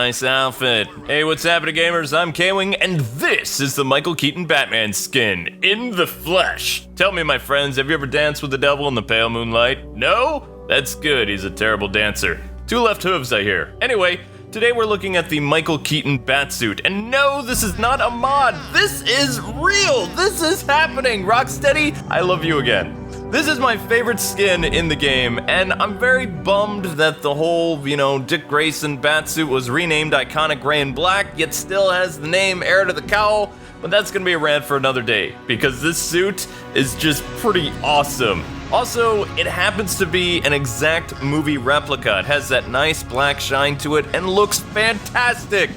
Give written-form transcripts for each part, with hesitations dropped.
nice outfit. Hey, what's happening, gamers? I'm K-Wing, and this is the Michael Keaton Batman skin, in the flesh. Tell me, my friends, have you ever danced with the devil in the pale moonlight? No? That's good, he's a terrible dancer. 2 left hooves, I hear. Anyway, today we're looking at the Michael Keaton Batsuit, and no, this is not a mod. This is real. This is happening. Rocksteady, I love you again. This is my favorite skin in the game, and I'm very bummed that the whole, Dick Grayson Batsuit was renamed Iconic Gray and Black, yet still has the name Heir to the Cowl, but that's gonna be a rant for another day, because this suit is just pretty awesome. Also, it happens to be an exact movie replica. It has that nice black shine to it and looks fantastic.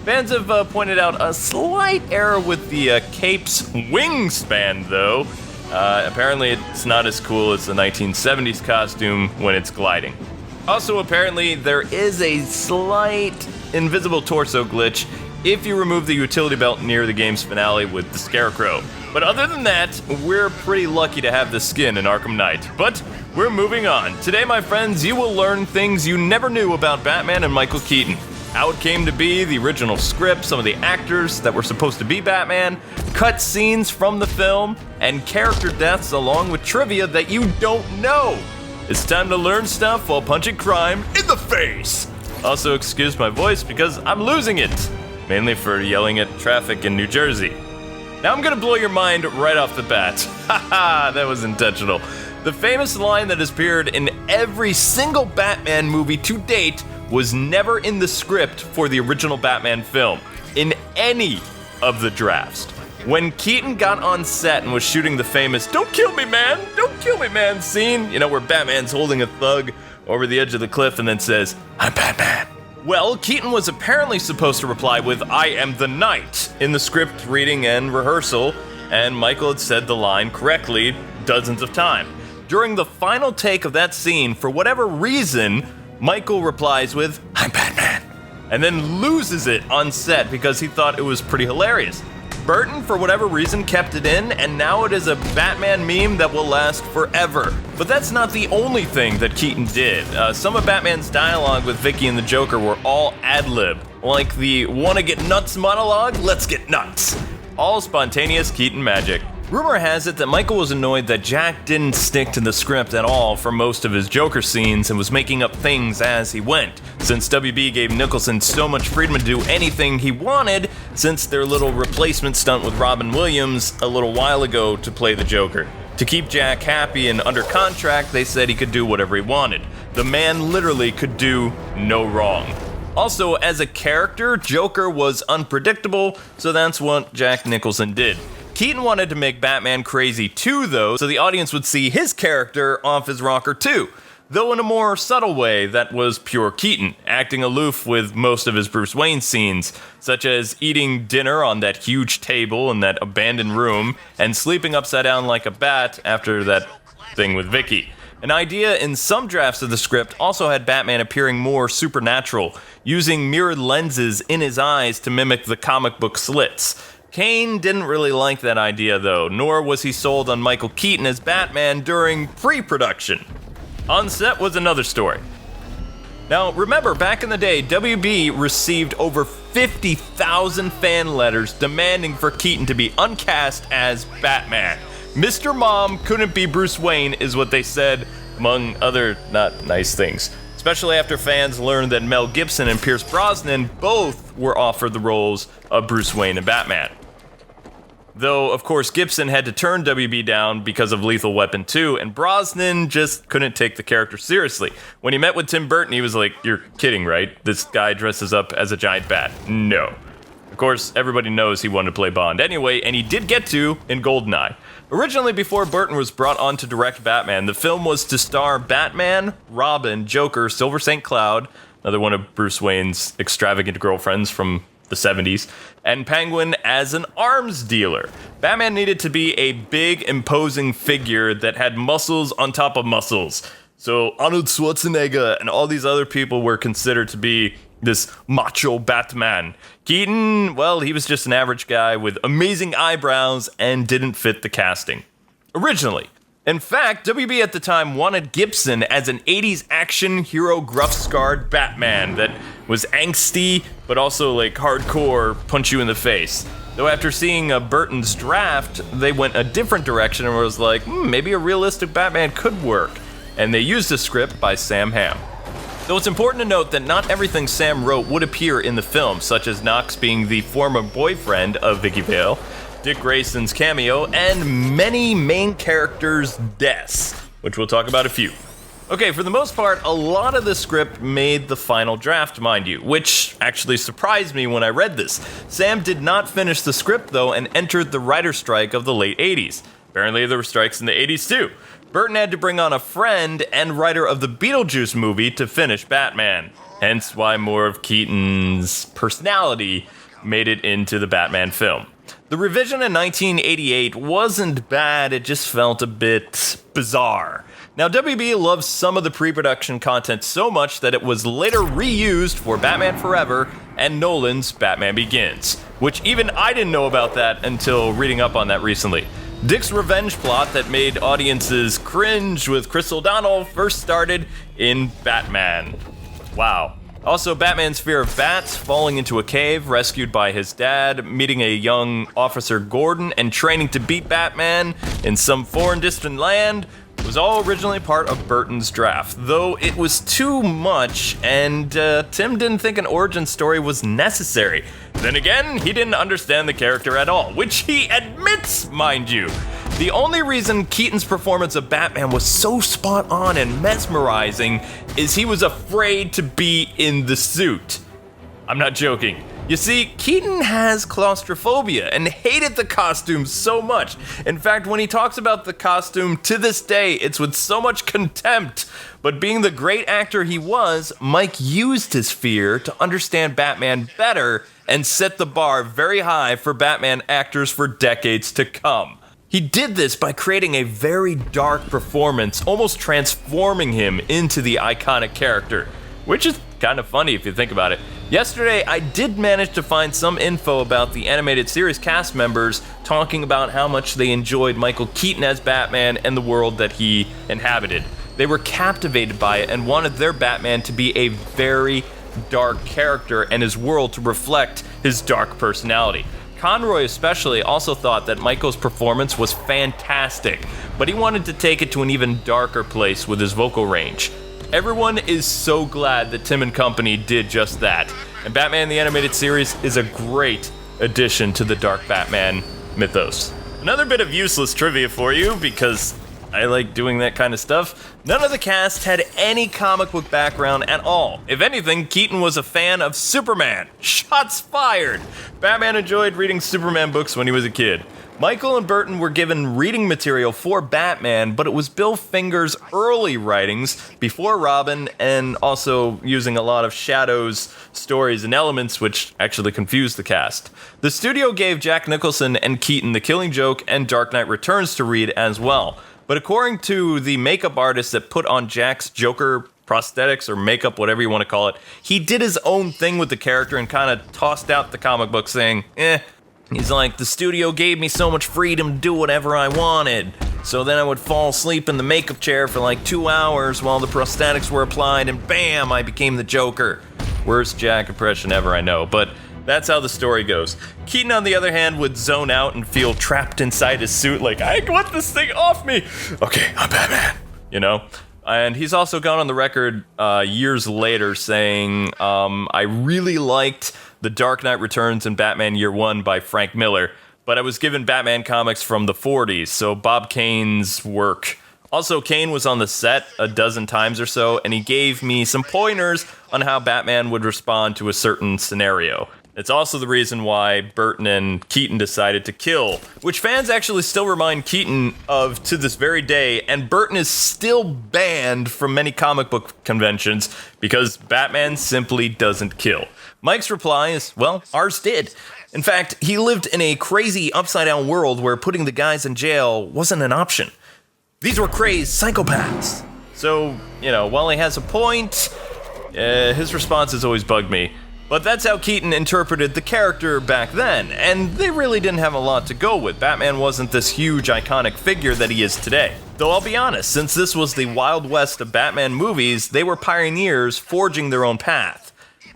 Fans have pointed out a slight error with the cape's wingspan, though. Apparently it's not as cool as the 1970s costume when it's gliding. Also, apparently there is a slight invisible torso glitch if you remove the utility belt near the game's finale with the Scarecrow. But other than that, we're pretty lucky to have this skin in Arkham Knight. But we're moving on. Today, my friends, you will learn things you never knew about Batman and Michael Keaton. How it came to be, the original script, some of the actors that were supposed to be Batman, cut scenes from the film, and character deaths along with trivia that you don't know. It's time to learn stuff while punching crime in the face. Also, excuse my voice because I'm losing it, mainly for yelling at traffic in New Jersey. Now I'm gonna blow your mind right off the bat. Haha, that was intentional. The famous line that has appeared in every single Batman movie to date was never in the script for the original Batman film, in any of the drafts. When Keaton got on set and was shooting the famous "Don't kill me, man! Don't kill me, man" scene, where Batman's holding a thug over the edge of the cliff and then says, "I'm Batman." Well, Keaton was apparently supposed to reply with "I am the Knight" in the script reading and rehearsal, and Michael had said the line correctly dozens of times. During the final take of that scene, for whatever reason, Michael replies with, "I'm Batman," and then loses it on set because he thought it was pretty hilarious. Burton, for whatever reason, kept it in, and now it is a Batman meme that will last forever. But that's not the only thing that Keaton did. Some of Batman's dialogue with Vicky and the Joker were all ad-lib, like the "wanna get nuts" monologue, "let's get nuts." All spontaneous Keaton magic. Rumor has it that Michael was annoyed that Jack didn't stick to the script at all for most of his Joker scenes and was making up things as he went, since WB gave Nicholson so much freedom to do anything he wanted since their little replacement stunt with Robin Williams a little while ago to play the Joker. To keep Jack happy and under contract, they said he could do whatever he wanted. The man literally could do no wrong. Also, as a character, Joker was unpredictable, so that's what Jack Nicholson did. Keaton wanted to make Batman crazy too, though, so the audience would see his character off his rocker too, though in a more subtle way that was pure Keaton, acting aloof with most of his Bruce Wayne scenes, such as eating dinner on that huge table in that abandoned room and sleeping upside down like a bat after that thing with Vicky. An idea in some drafts of the script also had Batman appearing more supernatural, using mirrored lenses in his eyes to mimic the comic book slits. Kane didn't really like that idea though, nor was he sold on Michael Keaton as Batman during pre-production. On set was another story. Now remember, back in the day, WB received over 50,000 fan letters demanding for Keaton to be uncast as Batman. Mr. Mom couldn't be Bruce Wayne is what they said, among other not nice things. Especially after fans learned that Mel Gibson and Pierce Brosnan both were offered the roles of Bruce Wayne and Batman. Though, of course, Gibson had to turn WB down because of Lethal Weapon 2, and Brosnan just couldn't take the character seriously. When he met with Tim Burton, he was like, "You're kidding, right? This guy dresses up as a giant bat." No. Of course, everybody knows he wanted to play Bond anyway, and he did get to in GoldenEye. Originally, before Burton was brought on to direct Batman, the film was to star Batman, Robin, Joker, Silver St. Cloud, another one of Bruce Wayne's extravagant girlfriends from the 70s, and Penguin as an arms dealer. Batman needed to be a big, imposing figure that had muscles on top of muscles. So Arnold Schwarzenegger and all these other people were considered to be this macho Batman. Keaton, well, he was just an average guy with amazing eyebrows and didn't fit the casting. Originally. In fact, WB at the time wanted Gibson as an 80s action hero gruff-scarred Batman that was angsty, but also like hardcore punch you in the face. Though after seeing Burton's draft, they went a different direction and was like, maybe a realistic Batman could work. And they used a script by Hamm. Though it's important to note that not everything Sam wrote would appear in the film, such as Knox being the former boyfriend of Vicky Vale, Dick Grayson's cameo, and many main characters' deaths, which we'll talk about a few. Okay, for the most part, a lot of the script made the final draft, mind you, which actually surprised me when I read this. Sam did not finish the script, though, and entered the writer's strike of the late 80s. Apparently, there were strikes in the 80s, too. Burton had to bring on a friend and writer of the Beetlejuice movie to finish Batman. Hence why more of Keaton's personality made it into the Batman film. The revision in 1988 wasn't bad, it just felt a bit bizarre. Now, WB loves some of the pre-production content so much that it was later reused for Batman Forever and Nolan's Batman Begins, which even I didn't know about that until reading up on that recently. Dick's revenge plot that made audiences cringe with Chris O'Donnell first started in Batman. Wow. Also, Batman's fear of bats, falling into a cave, rescued by his dad, meeting a young Officer Gordon, and training to beat Batman in some foreign distant land was all originally part of Burton's draft, though it was too much, and Tim didn't think an origin story was necessary. Then again, he didn't understand the character at all, which he admits, mind you. The only reason Keaton's performance of Batman was so spot on and mesmerizing is he was afraid to be in the suit. I'm not joking. You see, Keaton has claustrophobia and hated the costume so much. In fact, when he talks about the costume to this day, it's with so much contempt. But being the great actor he was, Mike used his fear to understand Batman better and set the bar very high for Batman actors for decades to come. He did this by creating a very dark performance, almost transforming him into the iconic character, which is kind of funny if you think about it. Yesterday, I did manage to find some info about the animated series cast members talking about how much they enjoyed Michael Keaton as Batman and the world that he inhabited. They were captivated by it and wanted their Batman to be a very dark character and his world to reflect his dark personality. Conroy especially also thought that Michael's performance was fantastic, but he wanted to take it to an even darker place with his vocal range. Everyone is so glad that Tim and company did just that, and Batman the Animated Series is a great addition to the Dark Batman mythos. Another bit of useless trivia for you, because I like doing that kind of stuff. None of the cast had any comic book background at all. If anything, Keaton was a fan of Superman. Shots fired! Batman enjoyed reading Superman books when he was a kid. Michael and Burton were given reading material for Batman, but it was Bill Finger's early writings before Robin, and also using a lot of Shadow's stories and elements, which actually confused the cast. The studio gave Jack Nicholson and Keaton The Killing Joke and Dark Knight Returns to read as well. But according to the makeup artist that put on Jack's Joker prosthetics or makeup, whatever you want to call it, he did his own thing with the character and kind of tossed out the comic book saying, He's like, the studio gave me so much freedom to do whatever I wanted. So then I would fall asleep in the makeup chair for like 2 hours while the prosthetics were applied, and bam, I became the Joker. Worst Jack impression ever, I know, but that's how the story goes. Keaton, on the other hand, would zone out and feel trapped inside his suit like, I want this thing off me. Okay, I'm Batman, you know? And he's also gone on the record years later saying, I really liked The Dark Knight Returns and Batman Year One by Frank Miller, but I was given Batman comics from the 40s, so Bob Kane's work. Also, Kane was on the set a dozen times or so, and he gave me some pointers on how Batman would respond to a certain scenario. It's also the reason why Burton and Keaton decided to kill, which fans actually still remind Keaton of to this very day, and Burton is still banned from many comic book conventions because Batman simply doesn't kill. Mike's reply is, well, ours did. In fact, he lived in a crazy upside-down world where putting the guys in jail wasn't an option. These were crazed psychopaths. So, while he has a point, his response has always bugged me. But that's how Keaton interpreted the character back then, and they really didn't have a lot to go with. Batman wasn't this huge iconic figure that he is today. Though I'll be honest, since this was the Wild West of Batman movies, they were pioneers forging their own path.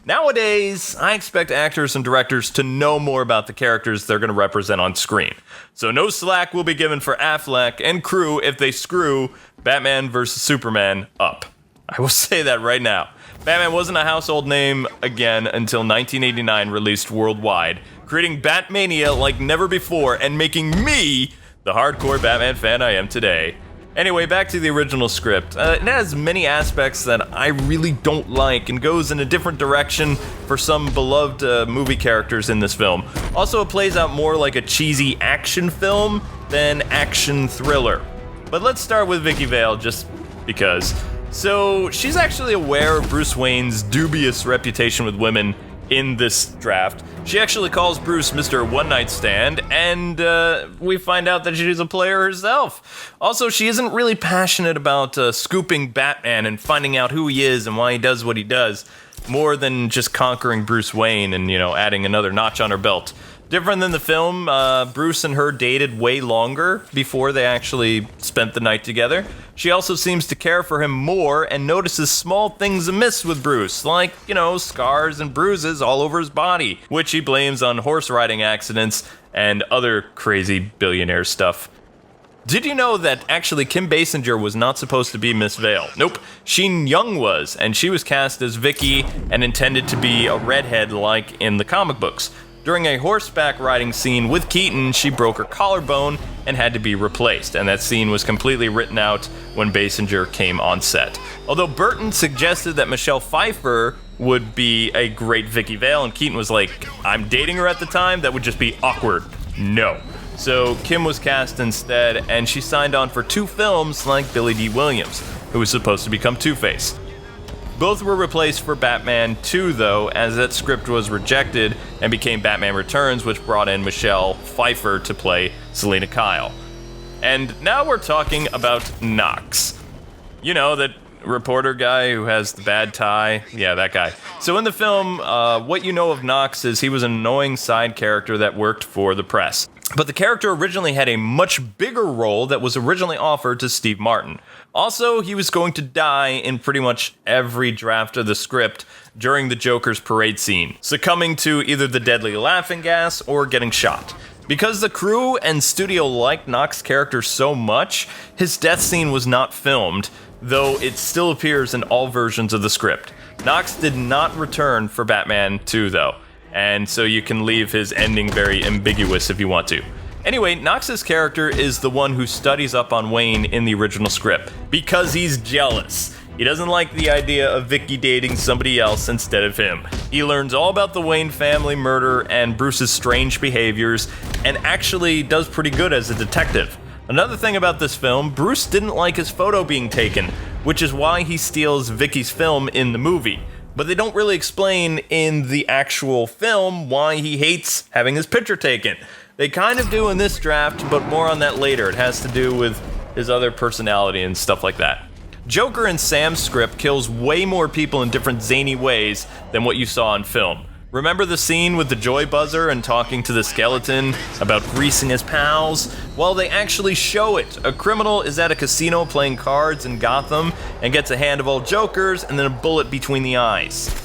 Nowadays, I expect actors and directors to know more about the characters they're going to represent on screen. So no slack will be given for Affleck and crew if they screw Batman vs. Superman up. I will say that right now. Batman wasn't a household name again until 1989 released worldwide, creating Batmania like never before and making me the hardcore Batman fan I am today. Anyway, back to the original script. It has many aspects that I really don't like and goes in a different direction for some beloved movie characters in this film. Also, it plays out more like a cheesy action film than action thriller. But let's start with Vicky Vale, just because. So, she's actually aware of Bruce Wayne's dubious reputation with women in this draft. She actually calls Bruce Mr. One Night Stand, and we find out that she's a player herself. Also, she isn't really passionate about scooping Batman and finding out who he is and why he does what he does, more than just conquering Bruce Wayne and, adding another notch on her belt. Different than the film, Bruce and her dated way longer before they actually spent the night together. She also seems to care for him more and notices small things amiss with Bruce, like, scars and bruises all over his body, which he blames on horse riding accidents and other crazy billionaire stuff. Did you know that actually Kim Basinger was not supposed to be Miss Vale? Nope, Sheen Young was, and she was cast as Vicky and intended to be a redhead like in the comic books. During a horseback riding scene with Keaton, she broke her collarbone and had to be replaced, and that scene was completely written out when Basinger came on set. Although Burton suggested that Michelle Pfeiffer would be a great Vicky Vale, and Keaton was like, I'm dating her at the time, that would just be awkward. No. So Kim was cast instead, and she signed on for 2 films like Billy Dee Williams, who was supposed to become Two-Face. Both were replaced for Batman 2, though, as that script was rejected and became Batman Returns, which brought in Michelle Pfeiffer to play Selina Kyle. And now we're talking about Knox. That reporter guy who has the bad tie? Yeah, that guy. So in the film, what you know of Knox is he was an annoying side character that worked for the press. But the character originally had a much bigger role that was originally offered to Steve Martin. Also, he was going to die in pretty much every draft of the script during the Joker's parade scene, succumbing to either the deadly laughing gas or getting shot. Because the crew and studio liked Knox's character so much, his death scene was not filmed, though it still appears in all versions of the script. Knox did not return for Batman 2, though, and so you can leave his ending very ambiguous if you want to. Anyway, Knox's character is the one who studies up on Wayne in the original script, because he's jealous. He doesn't like the idea of Vicky dating somebody else instead of him. He learns all about the Wayne family murder and Bruce's strange behaviors, and actually does pretty good as a detective. Another thing about this film, Bruce didn't like his photo being taken, which is why he steals Vicky's film in the movie. But they don't really explain in the actual film why he hates having his picture taken. They kind of do in this draft, but more on that later. It has to do with his other personality and stuff like that. Joker in Sam's script kills way more people in different zany ways than what you saw in film. Remember the scene with the joy buzzer and talking to the skeleton about greasing his pals? Well, they actually show it. A criminal is at a casino playing cards in Gotham and gets a handful of jokers and then a bullet between the eyes.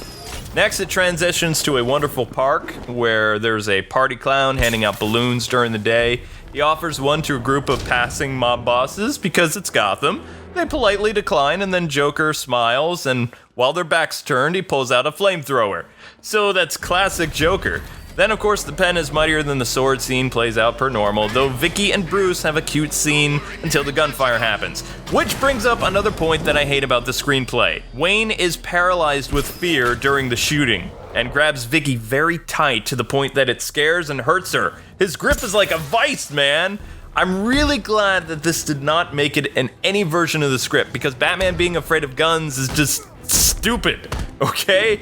Next, it transitions to a wonderful park where there's a party clown handing out balloons during the day. He offers one to a group of passing mob bosses because it's Gotham. They politely decline, and then Joker smiles, and while their backs turned, he pulls out a flamethrower. So that's classic Joker. Then, of course, the pen is mightier than the sword scene plays out per normal, though Vicky and Bruce have a cute scene until the gunfire happens. Which brings up another point that I hate about the screenplay. Wayne is paralyzed with fear during the shooting, and grabs Vicky very tight to the point that it scares and hurts her. His grip is like a vice, man! I'm really glad that this did not make it in any version of the script, because Batman being afraid of guns is just stupid, okay?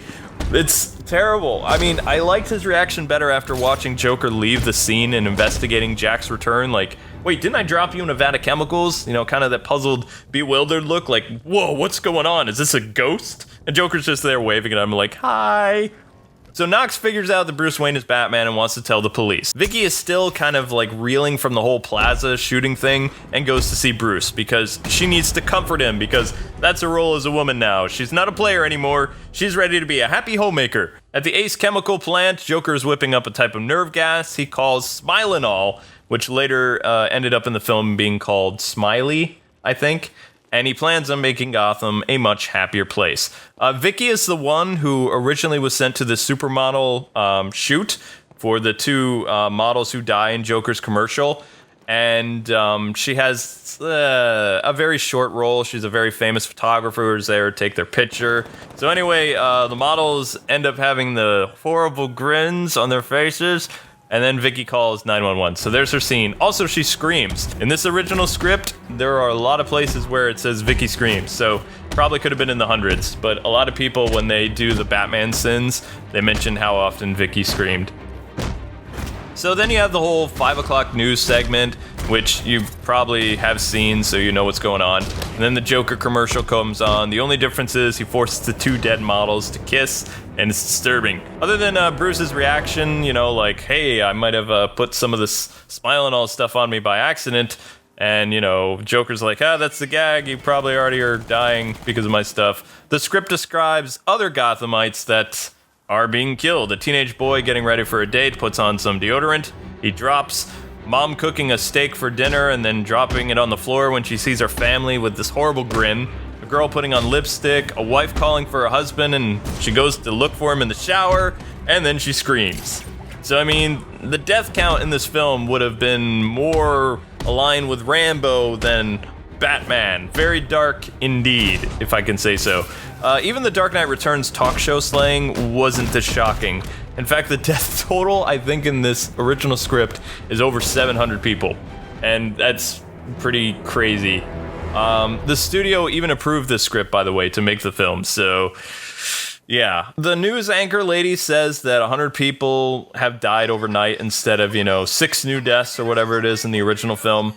It's terrible. I mean, I liked his reaction better after watching Joker leave the scene and investigating Jack's return. Like, wait, didn't I drop you in a vat of chemicals? Kind of that puzzled, bewildered look, like, whoa, what's going on? Is this a ghost? And Joker's just there waving at him like, hi. So Knox figures out that Bruce Wayne is Batman and wants to tell the police. Vicky is still kind of like reeling from the whole plaza shooting thing and goes to see Bruce because she needs to comfort him because that's her role as a woman now. She's not a player anymore. She's ready to be a happy homemaker. At the Ace Chemical plant, Joker is whipping up a type of nerve gas he calls Smilinol, which later ended up in the film being called Smiley, I think. And he plans on making Gotham a much happier place. Vicky is the one who originally was sent to the supermodel shoot for the two models who die in Joker's commercial. And she has a very short role. She's a very famous photographer who's there to take their picture. So anyway, the models end up having the horrible grins on their faces. And then Vicky calls 911. So there's her scene. Also, she screams. In this original script, there are a lot of places where it says Vicky screams. So probably could have been in the hundreds. But a lot of people, when they do the Batman sins, they mention how often Vicky screamed. So then you have the whole 5 o'clock news segment, which you probably have seen, so you know what's going on. And then the Joker commercial comes on. The only difference is he forces the two dead models to kiss, and it's disturbing. Other than Bruce's reaction, you know, like, hey, I might have put some of this Smilinol stuff on me by accident. And, you know, Joker's like, that's the gag. You probably already are dying because of my stuff. The script describes other Gothamites that are being killed. A teenage boy getting ready for a date puts on some deodorant. He drops. Mom cooking a steak for dinner and then dropping it on the floor when she sees her family with this horrible grin. A girl putting on lipstick. A wife calling for her husband and she goes to look for him in the shower and then she screams. So, I mean, the death count in this film would have been more aligned with Rambo than Batman. Very dark indeed, if I can say so. Even the Dark Knight Returns talk show slaying wasn't this shocking. In fact, the death total, I think, in this original script is over 700 people. And that's pretty crazy. The studio even approved this script, by the way, to make the film, so yeah. The news anchor lady says that 100 people have died overnight instead of, 6 new deaths or whatever it is in the original film.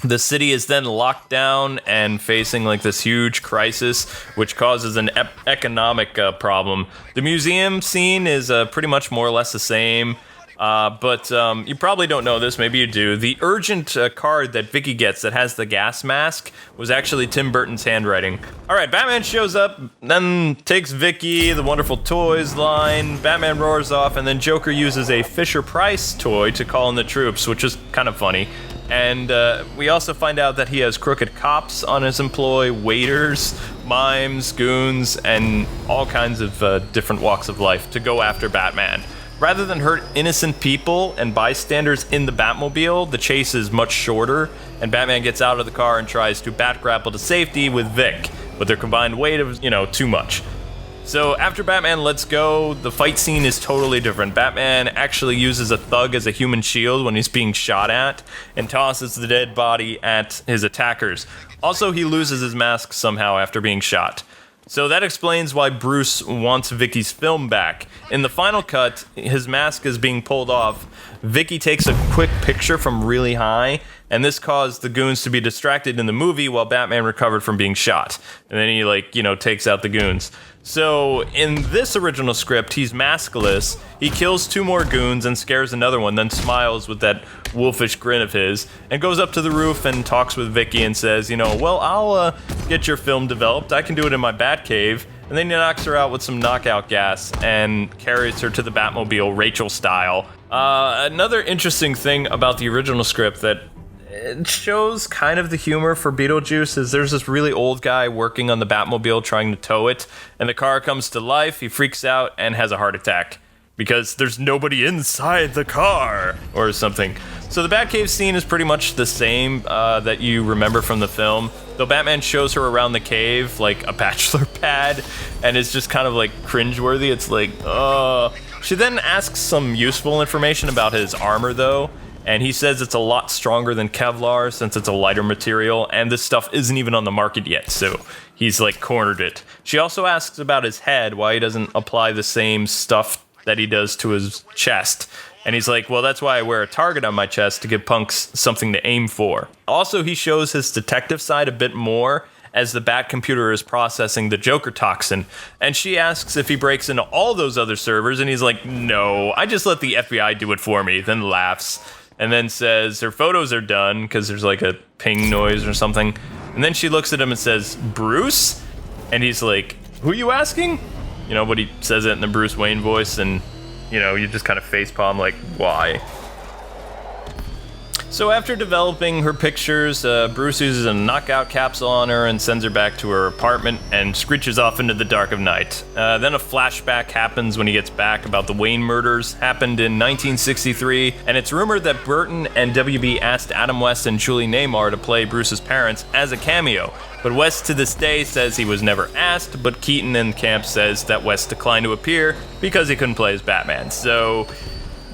The city is then locked down and facing like this huge crisis, which causes an economic problem. The museum scene is pretty much more or less the same, but you probably don't know this, maybe you do. The urgent card that Vicky gets that has the gas mask was actually Tim Burton's handwriting. Alright, Batman shows up, then takes Vicky, the Wonderful Toys line, Batman roars off, and then Joker uses a Fisher-Price toy to call in the troops, which is kind of funny. And we also find out that he has crooked cops on his employ, waiters, mimes, goons, and all kinds of different walks of life to go after Batman. Rather than hurt innocent people and bystanders in the Batmobile, the chase is much shorter, and Batman gets out of the car and tries to bat grapple to safety with Vic, with their combined weight of, too much. So after Batman lets go, the fight scene is totally different. Batman actually uses a thug as a human shield when he's being shot at, and tosses the dead body at his attackers. Also, he loses his mask somehow after being shot. So that explains why Bruce wants Vicky's film back. In the final cut, his mask is being pulled off. Vicky takes a quick picture from really high, and this caused the goons to be distracted in the movie while Batman recovered from being shot. And then he, takes out the goons. So in this original script, he's maskless. He kills 2 more goons and scares another one, then smiles with that wolfish grin of his, and goes up to the roof and talks with Vicky and says, well, I'll get your film developed. I can do it in my Batcave. And then he knocks her out with some knockout gas and carries her to the Batmobile, Rachel style. Another interesting thing about the original script that it shows kind of the humor for Beetlejuice is there's this really old guy working on the Batmobile trying to tow it, and the car comes to life, he freaks out, and has a heart attack. Because there's nobody inside the car, or something. So the Batcave scene is pretty much the same that you remember from the film, though Batman shows her around the cave like a bachelor pad, and it's just kind of like cringeworthy. It's like, She then asks some useful information about his armor though, and he says it's a lot stronger than Kevlar since it's a lighter material, and this stuff isn't even on the market yet, so he's like cornered it. She also asks about his head, why he doesn't apply the same stuff that he does to his chest. And he's like, well, that's why I wear a target on my chest to give punks something to aim for. Also, he shows his detective side a bit more, as the Bat computer is processing the Joker toxin. And she asks if he breaks into all those other servers, and he's like, no, I just let the FBI do it for me, then laughs. And then says her photos are done, because there's like a ping noise or something. And then she looks at him and says, Bruce? And he's like, who you asking? You know, but he says it in the Bruce Wayne voice, and, you know, you just kind of facepalm like, why? So after developing her pictures, Bruce uses a knockout capsule on her and sends her back to her apartment and screeches off into the dark of night. Then a flashback happens when he gets back about the Wayne murders, happened in 1963, and it's rumored that Burton and WB asked Adam West and Julie Neymar to play Bruce's parents as a cameo. But West to this day says he was never asked, but Keaton in camp says that West declined to appear because he couldn't play as Batman. So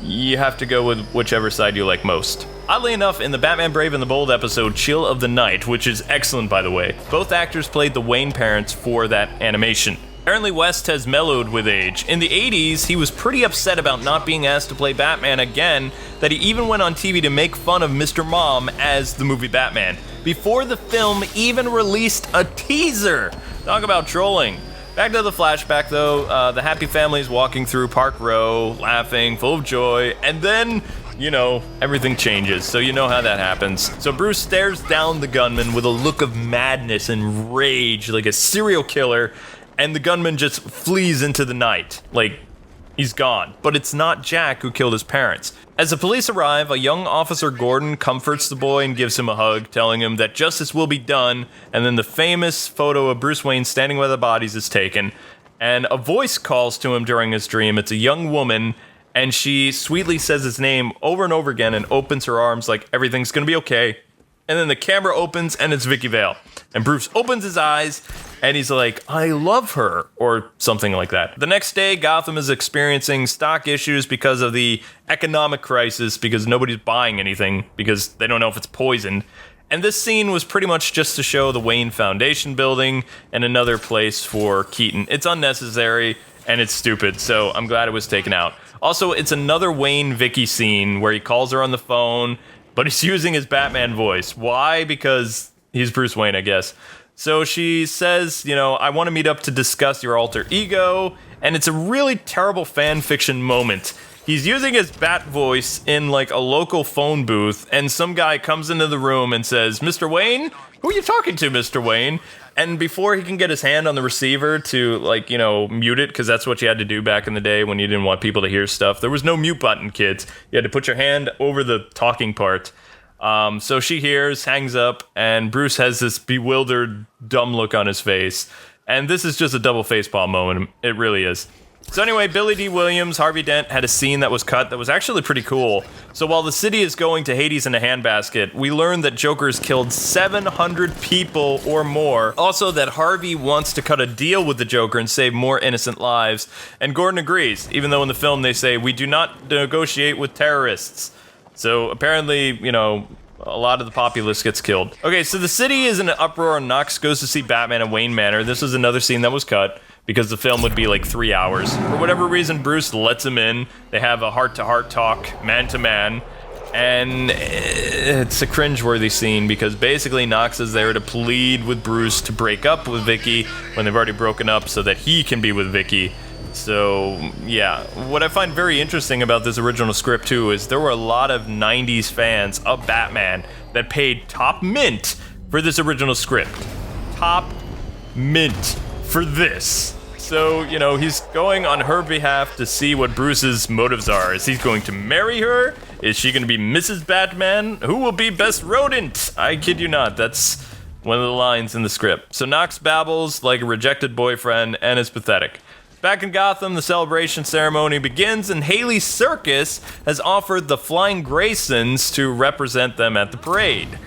you have to go with whichever side you like most. Oddly enough, in the Batman Brave and the Bold episode Chill of the Night, which is excellent by the way, both actors played the Wayne parents for that animation. Apparently West has mellowed with age. In the 80s, he was pretty upset about not being asked to play Batman again, that he even went on TV to make fun of Mr. Mom as the movie Batman, before the film even released a teaser. Talk about trolling. Back to the flashback though, the happy family is walking through Park Row, laughing, full of joy, and then, you know, everything changes, so you know how that happens. So Bruce stares down the gunman with a look of madness and rage, like a serial killer, and the gunman just flees into the night, like, he's gone. But it's not Jack who killed his parents. As the police arrive, a young Officer Gordon comforts the boy and gives him a hug, telling him that justice will be done, and then the famous photo of Bruce Wayne standing by the bodies is taken, and a voice calls to him during his dream. It's a young woman, and she sweetly says his name over and over again and opens her arms like everything's gonna be okay. And then the camera opens and it's Vicky Vale. And Bruce opens his eyes and he's like, I love her, or something like that. The next day, Gotham is experiencing stock issues because of the economic crisis, because nobody's buying anything, because they don't know if it's poisoned. And this scene was pretty much just to show the Wayne Foundation building and another place for Keaton. It's unnecessary and it's stupid, so I'm glad it was taken out. Also, it's another Wayne Vicky scene where he calls her on the phone, but he's using his Batman voice. Why? Because he's Bruce Wayne, I guess. So she says, you know, I want to meet up to discuss your alter ego, and it's a really terrible fan fiction moment. He's using his bat voice in like a local phone booth, and some guy comes into the room and says, Mr. Wayne? Who are you talking to, Mr. Wayne? And before he can get his hand on the receiver to, like, you know, mute it, because that's what you had to do back in the day when you didn't want people to hear stuff. There was no mute button, kids. You had to put your hand over the talking part. So she hears, hangs up, and Bruce has this bewildered, dumb look on his face. And this is just a double facepalm moment. It really is. So anyway, Billy Dee Williams, Harvey Dent, had a scene that was cut that was actually pretty cool. So while the city is going to Hades in a handbasket, we learn that Joker has killed 700 people or more. Also that Harvey wants to cut a deal with the Joker and save more innocent lives. And Gordon agrees, even though in the film they say, we do not negotiate with terrorists. So apparently, you know, a lot of the populace gets killed. Okay, so the city is in an uproar and Knox goes to see Batman at Wayne Manor. This was another scene that was cut, because the film would be like 3 hours. For whatever reason, Bruce lets him in. They have a heart-to-heart talk, man-to-man, and it's a cringeworthy scene because basically Knox is there to plead with Bruce to break up with Vicky when they've already broken up so that he can be with Vicky. So, yeah. What I find very interesting about this original script, too, is there were a lot of 90s fans of Batman that paid top mint for this original script. Top mint for this. So, you know, he's going on her behalf to see what Bruce's motives are. Is he going to marry her? Is she going to be Mrs. Batman? Who will be best rodent? I kid you not, that's one of the lines in the script. So Knox babbles like a rejected boyfriend, and it's pathetic. Back in Gotham, the celebration ceremony begins, and Haley Circus has offered the Flying Graysons to represent them at the parade.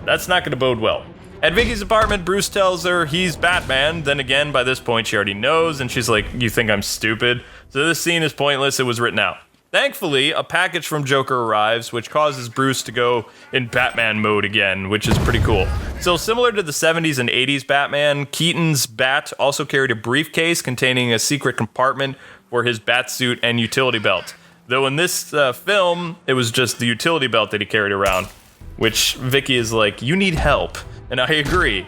That's not going to bode well. At Vicky's apartment, Bruce tells her he's Batman. Then again, by this point, she already knows, and she's like, you think I'm stupid? So this scene is pointless. It was written out. Thankfully, a package from Joker arrives, which causes Bruce to go in Batman mode again, which is pretty cool. So similar to the 70s and 80s Batman, Keaton's Bat also carried a briefcase containing a secret compartment for his Batsuit and utility belt. Though in this film, it was just the utility belt that he carried around, which Vicky is like, you need help. And I agree.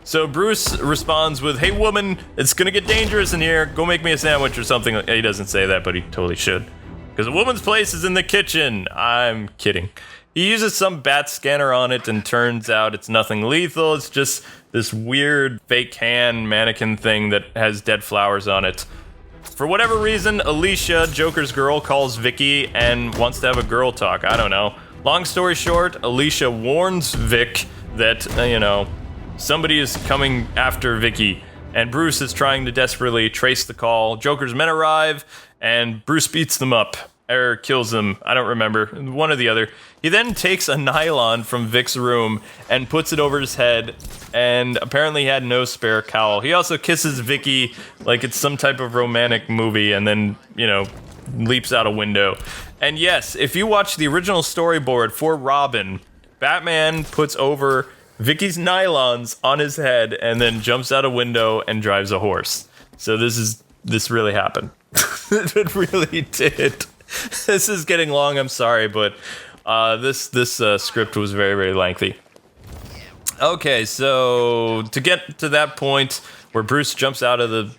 So Bruce responds with, "Hey woman, it's gonna get dangerous in here. Go make me a sandwich or something." He doesn't say that, but he totally should. Because a woman's place is in the kitchen. I'm kidding. He uses some bat scanner on it and turns out it's nothing lethal. It's just this weird fake hand mannequin thing that has dead flowers on it. For whatever reason, Alicia, Joker's girl, calls Vicky and wants to have a girl talk. I don't know. Long story short, Alicia warns Vic that, somebody is coming after Vicky, and Bruce is trying to desperately trace the call. Joker's men arrive, and Bruce beats them up. Or kills them, I don't remember, one or the other. He then takes a nylon from Vic's room and puts it over his head, and apparently he had no spare cowl. He also kisses Vicky like it's some type of romantic movie, and then, leaps out a window. And yes, if you watch the original storyboard for Robin, Batman puts over Vicky's nylons on his head and then jumps out a window and drives a horse. So this really happened. It really did. This is getting long, I'm sorry, but this script was very, very lengthy. Okay, so to get to that point where Bruce jumps out of the,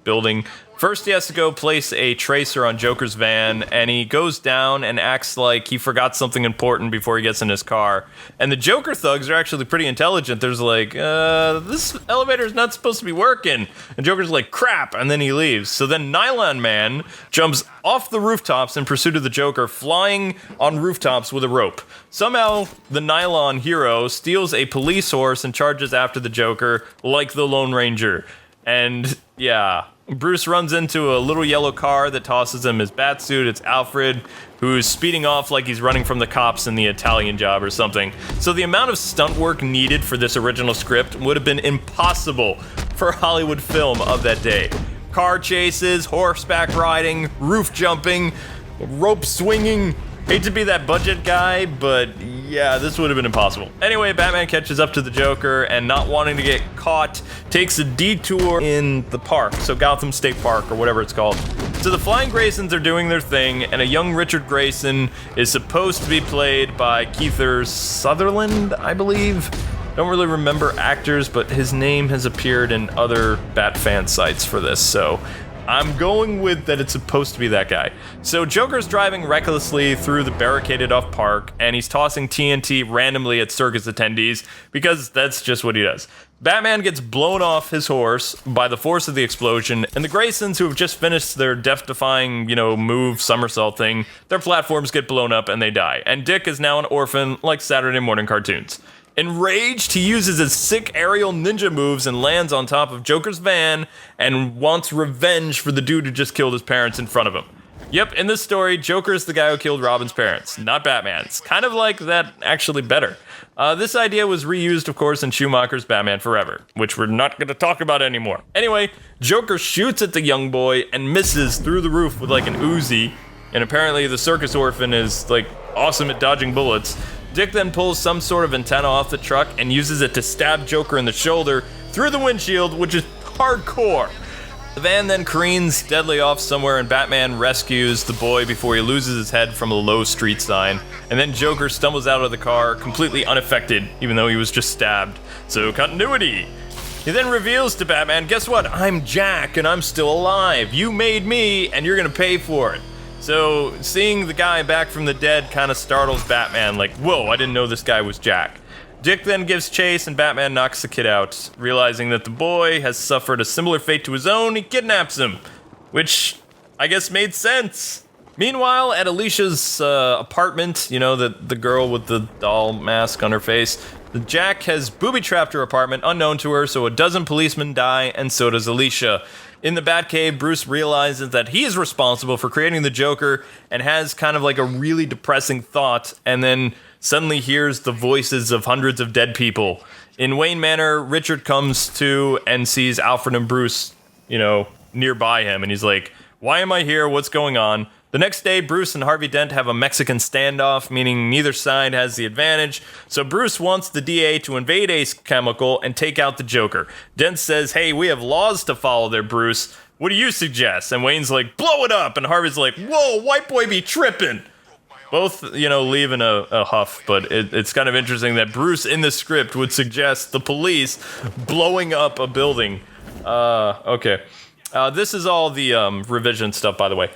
building, first he has to go place a tracer on Joker's van, and he goes down and acts like he forgot something important before he gets in his car. And the Joker thugs are actually pretty intelligent. There's like, this elevator's not supposed to be working. And Joker's like, crap, and then he leaves. So then Nylon Man jumps off the rooftops in pursuit of the Joker, flying on rooftops with a rope. Somehow, the Nylon hero steals a police horse and charges after the Joker like the Lone Ranger. And, yeah, Bruce runs into a little yellow car that tosses him his batsuit. It's Alfred, who's speeding off like he's running from the cops in The Italian Job or something. So the amount of stunt work needed for this original script would have been impossible for Hollywood film of that day. Car chases, horseback riding, roof jumping, rope swinging. Hate to be that budget guy, but yeah, this would have been impossible. Anyway, Batman catches up to the Joker and, not wanting to get caught, takes a detour in the park, so Gotham State Park or whatever it's called. So the Flying Graysons are doing their thing, and a young Richard Grayson is supposed to be played by Kiefer Sutherland, I believe. Don't really remember actors, but his name has appeared in other Bat fan sites for this, so I'm going with that it's supposed to be that guy. So Joker's driving recklessly through the barricaded off park, and he's tossing TNT randomly at circus attendees, because that's just what he does. Batman gets blown off his horse by the force of the explosion, and the Graysons, who have just finished their death-defying, move somersault thing, their platforms get blown up and they die. And Dick is now an orphan, like Saturday morning cartoons. Enraged, he uses his sick aerial ninja moves and lands on top of Joker's van and wants revenge for the dude who just killed his parents in front of him. Yep, in this story, Joker's the guy who killed Robin's parents, not Batman's. Kind of like that, actually better. This idea was reused, of course, in Schumacher's Batman Forever, which we're not going to talk about anymore. Anyway, Joker shoots at the young boy and misses through the roof with like an Uzi, and apparently the circus orphan is like awesome at dodging bullets. Dick then pulls some sort of antenna off the truck and uses it to stab Joker in the shoulder through the windshield, which is hardcore. The van then careens deadly off somewhere, and Batman rescues the boy before he loses his head from a low street sign. And then Joker stumbles out of the car completely unaffected, even though he was just stabbed. So continuity. He then reveals to Batman, guess what? I'm Jack and I'm still alive. You made me and you're gonna pay for it. So, seeing the guy back from the dead kind of startles Batman, like, whoa, I didn't know this guy was Jack. Dick then gives chase and Batman knocks the kid out. Realizing that the boy has suffered a similar fate to his own, he kidnaps him, which I guess made sense. Meanwhile, at Alicia's apartment, the girl with the doll mask on her face, Jack has booby-trapped her apartment unknown to her, so a dozen policemen die, and so does Alicia. In the Batcave, Bruce realizes that he is responsible for creating the Joker and has kind of like a really depressing thought, and then suddenly hears the voices of hundreds of dead people. In Wayne Manor, Richard comes to and sees Alfred and Bruce, nearby him, and he's like, why am I here? What's going on? The next day, Bruce and Harvey Dent have a Mexican standoff, meaning neither side has the advantage. So Bruce wants the DA to invade Ace Chemical and take out the Joker. Dent says, hey, we have laws to follow there, Bruce. What do you suggest? And Wayne's like, blow it up. And Harvey's like, whoa, white boy be tripping. Both, you know, leave in a huff, but it's kind of interesting that Bruce in the script would suggest the police blowing up a building. Okay. This is all the revision stuff, by the way.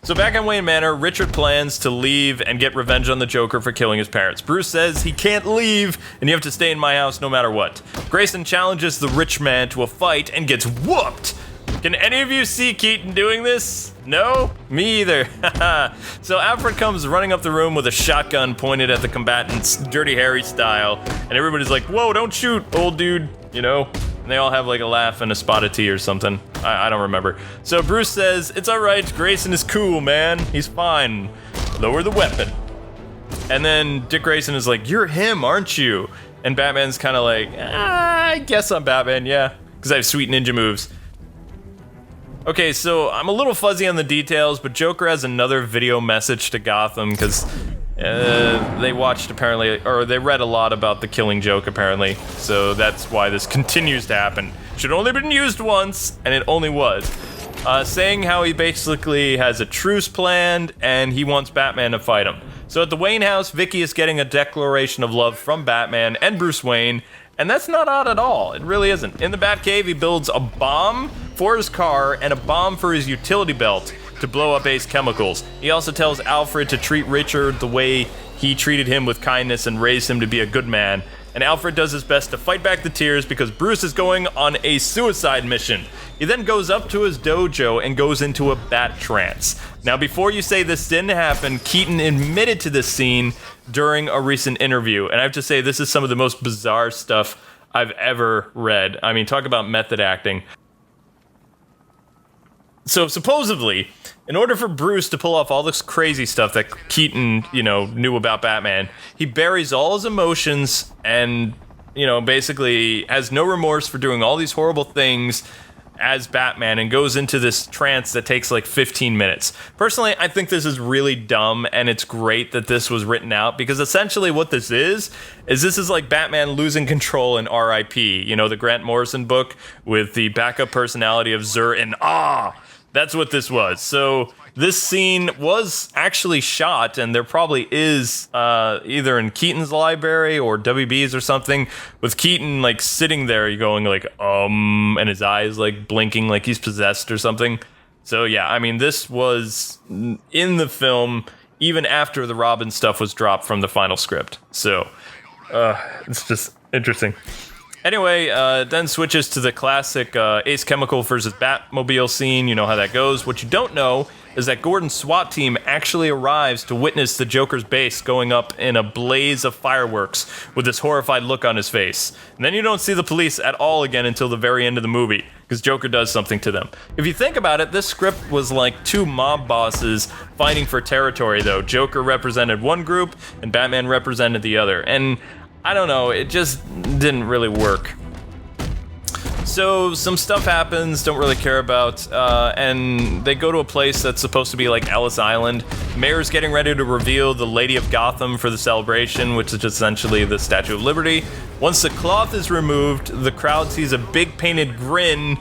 So back in Wayne Manor, Richard plans to leave and get revenge on the Joker for killing his parents. Bruce says he can't leave, and you have to stay in my house no matter what. Grayson challenges the rich man to a fight and gets whooped. Can any of you see Keaton doing this? No? Me either. So Alfred comes running up the room with a shotgun pointed at the combatants, Dirty Harry style, and everybody's like, whoa, don't shoot, old dude, you know? And they all have like a laugh and a spot of tea or something. I don't remember. So Bruce says, it's alright, Grayson is cool, man. He's fine. Lower the weapon. And then Dick Grayson is like, you're him, aren't you? And Batman's kind of like, I guess I'm Batman, yeah. Because I have sweet ninja moves. Okay, so I'm a little fuzzy on the details, but Joker has another video message to Gotham because they watched apparently, or they read a lot about the Killing Joke apparently, so that's why this continues to happen. Should only been used once, and it only was. Saying how he basically has a truce planned and he wants Batman to fight him. So at the Wayne house, Vicky is getting a declaration of love from Batman and Bruce Wayne, and that's not odd at all. It really isn't. In the Batcave, he builds a bomb for his car and a bomb for his utility belt to blow up Ace Chemicals. He also tells Alfred to treat Richard the way he treated him with kindness and raise him to be a good man. And Alfred does his best to fight back the tears because Bruce is going on a suicide mission. He then goes up to his dojo and goes into a bat trance. Now, before you say this didn't happen, Keaton admitted to this scene during a recent interview. And I have to say, this is some of the most bizarre stuff I've ever read. I mean, talk about method acting. So supposedly, in order for Bruce to pull off all this crazy stuff that Keaton, you know, knew about Batman, he buries all his emotions and, you know, basically has no remorse for doing all these horrible things as Batman and goes into this trance that takes like 15 minutes. Personally, I think this is really dumb, and it's great that this was written out because essentially what this is this is like Batman losing control in R.I.P., you know, the Grant Morrison book with the backup personality of Zur and that's what this was. So this scene was actually shot, and there probably is either in Keaton's library or WB's or something, with Keaton like sitting there going like, and his eyes like blinking like he's possessed or something. So yeah, I mean, this was in the film even after the Robin stuff was dropped from the final script. So it's just interesting. Anyway, then switches to the classic Ace Chemical versus Batmobile scene. You know how that goes. What you don't know is that Gordon's SWAT team actually arrives to witness the Joker's base going up in a blaze of fireworks with this horrified look on his face. And then you don't see the police at all again until the very end of the movie, because Joker does something to them. If you think about it, this script was like two mob bosses fighting for territory, though. Joker represented one group, and Batman represented the other. And I don't know, it just didn't really work. So some stuff happens, don't really care about, and they go to a place that's supposed to be like Ellis Island. Mayor's getting ready to reveal the Lady of Gotham for the celebration, which is essentially the Statue of Liberty. Once the cloth is removed, the crowd sees a big painted grin,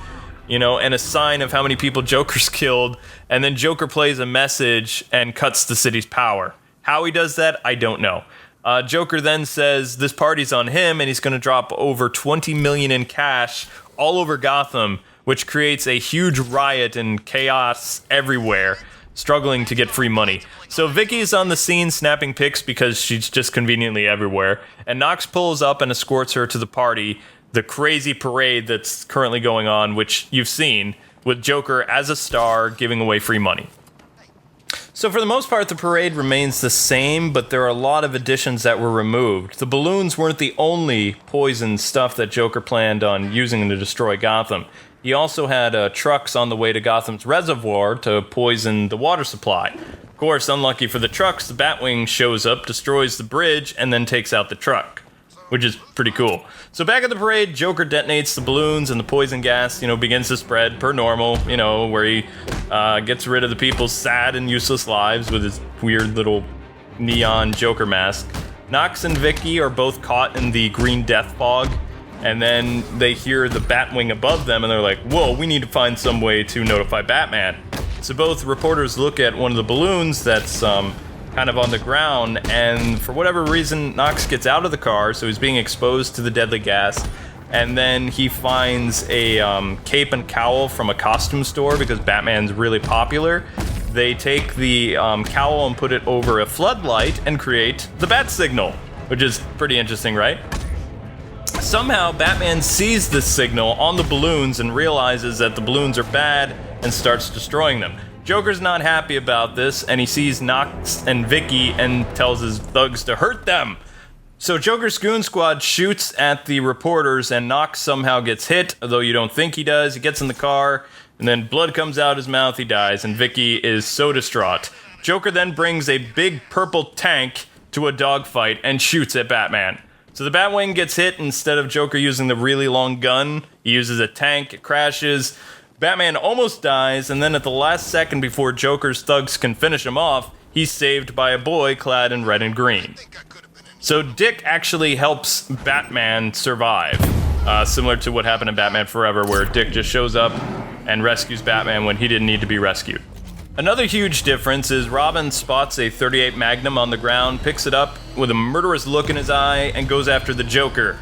you know, and a sign of how many people Joker's killed, and then Joker plays a message and cuts the city's power. How he does that, I don't know. Joker then says this party's on him, and he's going to drop over $20 million in cash all over Gotham, which creates a huge riot and chaos everywhere, struggling to get free money. So Vicky's on the scene snapping pics because she's just conveniently everywhere, and Knox pulls up and escorts her to the party, the crazy parade that's currently going on, which you've seen, with Joker as a star giving away free money. So for the most part, the parade remains the same, but there are a lot of additions that were removed. The balloons weren't the only poison stuff that Joker planned on using to destroy Gotham. He also had trucks on the way to Gotham's reservoir to poison the water supply. Of course, unlucky for the trucks, the Batwing shows up, destroys the bridge, and then takes out the truck, which is pretty cool. So back at the parade, Joker detonates the balloons and the poison gas, you know, begins to spread per normal, you know, where he gets rid of the people's sad and useless lives with his weird little neon Joker mask. Knox and Vicky are both caught in the green death fog, and then they hear the Batwing above them, and they're like, whoa, we need to find some way to notify Batman. So both reporters look at one of the balloons that's kind of on the ground, and for whatever reason, Knox gets out of the car, so he's being exposed to the deadly gas, and then he finds a cape and cowl from a costume store because Batman's really popular. They take the cowl and put it over a floodlight and create the bat signal, which is pretty interesting, right? Somehow, Batman sees this signal on the balloons and realizes that the balloons are bad and starts destroying them. Joker's not happy about this, and he sees Knox and Vicky and tells his thugs to hurt them. So Joker's goon squad shoots at the reporters, and Knox somehow gets hit, although you don't think he does. He gets in the car, and then blood comes out his mouth, he dies, and Vicky is so distraught. Joker then brings a big purple tank to a dogfight and shoots at Batman. So the Batwing gets hit. Instead of Joker using the really long gun, he uses a tank, it crashes. Batman almost dies, and then at the last second before Joker's thugs can finish him off, he's saved by a boy clad in red and green. So Dick actually helps Batman survive, similar to what happened in Batman Forever, where Dick just shows up and rescues Batman when he didn't need to be rescued. Another huge difference is Robin spots a .38 Magnum on the ground, picks it up with a murderous look in his eye, and goes after the Joker.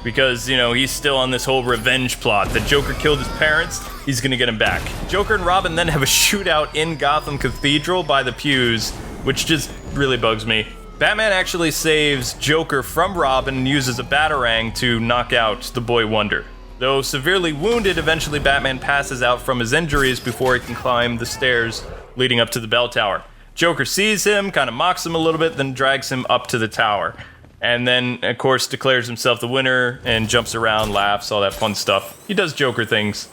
Because, you know, he's still on this whole revenge plot. The Joker killed his parents, he's gonna get him back. Joker and Robin then have a shootout in Gotham Cathedral by the pews, which just really bugs me. Batman actually saves Joker from Robin and uses a batarang to knock out the Boy Wonder. Though severely wounded, eventually Batman passes out from his injuries before he can climb the stairs leading up to the bell tower. Joker sees him, kind of mocks him a little bit, then drags him up to the tower. And then, of course, declares himself the winner and jumps around, laughs, all that fun stuff. He does Joker things.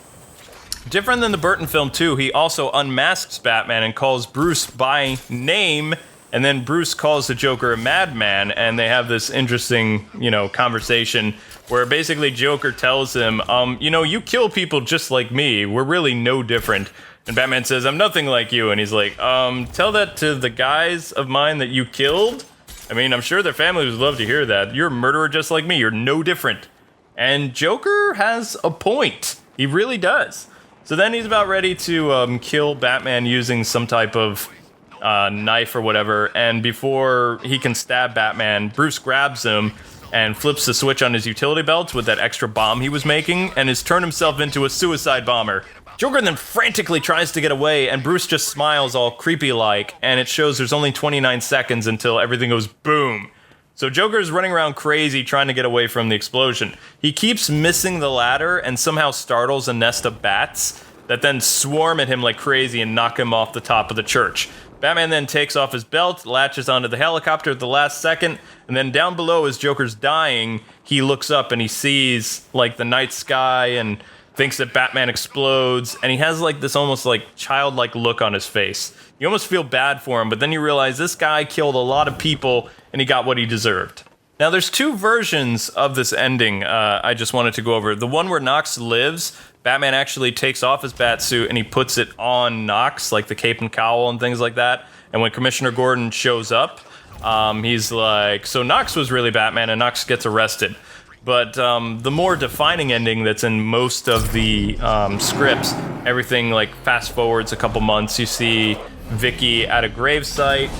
Different than the Burton film, too, he also unmasks Batman and calls Bruce by name, and then Bruce calls the Joker a madman, and they have this interesting, conversation where basically Joker tells him, you kill people just like me. We're really no different. And Batman says, I'm nothing like you. And he's like, tell that to the guys of mine that you killed? I mean, I'm sure their families would love to hear that. You're a murderer just like me. You're no different. And Joker has a point. He really does. So then he's about ready to kill Batman using some type of knife or whatever. And before he can stab Batman, Bruce grabs him and flips the switch on his utility belt with that extra bomb he was making and has turned himself into a suicide bomber. Joker then frantically tries to get away, and Bruce just smiles all creepy-like, and it shows there's only 29 seconds until everything goes boom. So Joker's running around crazy trying to get away from the explosion. He keeps missing the ladder and somehow startles a nest of bats that then swarm at him like crazy and knock him off the top of the church. Batman then takes off his belt, latches onto the helicopter at the last second, and then down below as Joker's dying, he looks up and he sees like the night sky and thinks that Batman explodes, and he has like this almost like childlike look on his face. You almost feel bad for him, but then you realize this guy killed a lot of people and he got what he deserved. Now there's two versions of this ending I just wanted to go over. The one where Knox lives, Batman actually takes off his bat suit and he puts it on Knox, like the cape and cowl and things like that. And when Commissioner Gordon shows up, he's like, so Knox was really Batman, and Knox gets arrested. But the more defining ending that's in most of the scripts, everything like fast forwards a couple months, you see Vicky at a gravesite,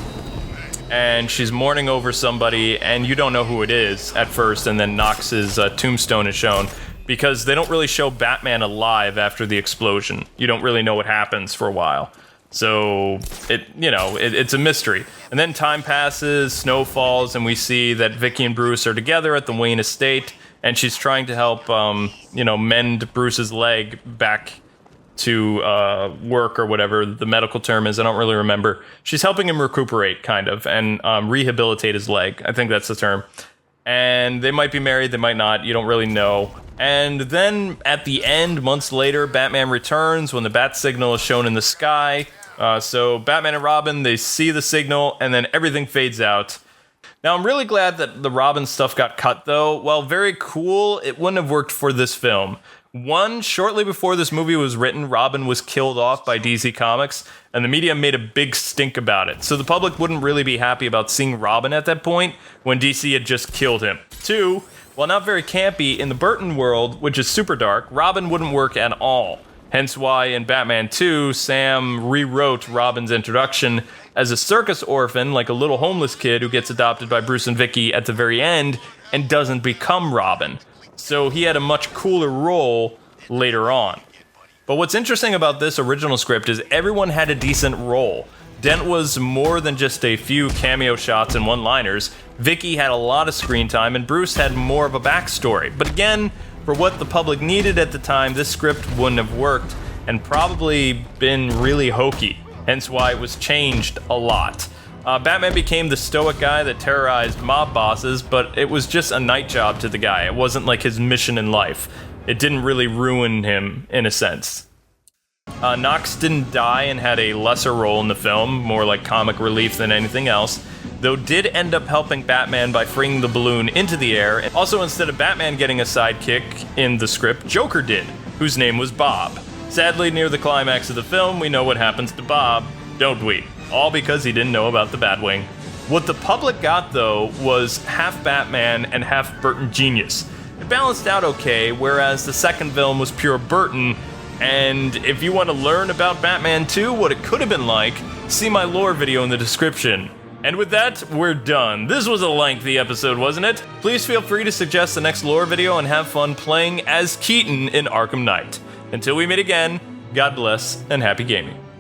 and she's mourning over somebody, and you don't know who it is at first, and then Knox's tombstone is shown, because they don't really show Batman alive after the explosion. You don't really know what happens for a while. So, it's a mystery. And then time passes, snow falls, and we see that Vicky and Bruce are together at the Wayne estate, and she's trying to help, mend Bruce's leg back to work or whatever the medical term is. I don't really remember. She's helping him recuperate, kind of, and rehabilitate his leg. I think that's the term. And they might be married, they might not, you don't really know. And then at the end, months later, Batman returns when the bat signal is shown in the sky. So Batman and Robin, they see the signal, and then everything fades out. Now, I'm really glad that the Robin stuff got cut, though. While very cool, it wouldn't have worked for this film. One, shortly before this movie was written, Robin was killed off by DC Comics, and the media made a big stink about it. So the public wouldn't really be happy about seeing Robin at that point, when DC had just killed him. Two, while not very campy, in the Burton world, which is super dark, Robin wouldn't work at all. Hence why in Batman 2, Sam rewrote Robin's introduction as a circus orphan, like a little homeless kid who gets adopted by Bruce and Vicky at the very end and doesn't become Robin. So he had a much cooler role later on. But what's interesting about this original script is everyone had a decent role. Dent was more than just a few cameo shots and one-liners. Vicky had a lot of screen time, and Bruce had more of a backstory. But again, for what the public needed at the time, this script wouldn't have worked and probably been really hokey, hence why it was changed a lot. Batman became the stoic guy that terrorized mob bosses, but it was just a night job to the guy. It wasn't like his mission in life. It didn't really ruin him, in a sense. Knox didn't die and had a lesser role in the film, more like comic relief than anything else, though did end up helping Batman by freeing the balloon into the air. Also, instead of Batman getting a sidekick in the script, Joker did, whose name was Bob. Sadly, near the climax of the film, we know what happens to Bob, don't we? All because he didn't know about the Batwing. What the public got, though, was half Batman and half Burton genius. It balanced out okay, whereas the second film was pure Burton. And if you want to learn about Batman 2, what it could have been like, see my lore video in the description. And with that, we're done. This was a lengthy episode, wasn't it? Please feel free to suggest the next lore video and have fun playing as Keaton in Arkham Knight. Until we meet again, God bless and happy gaming.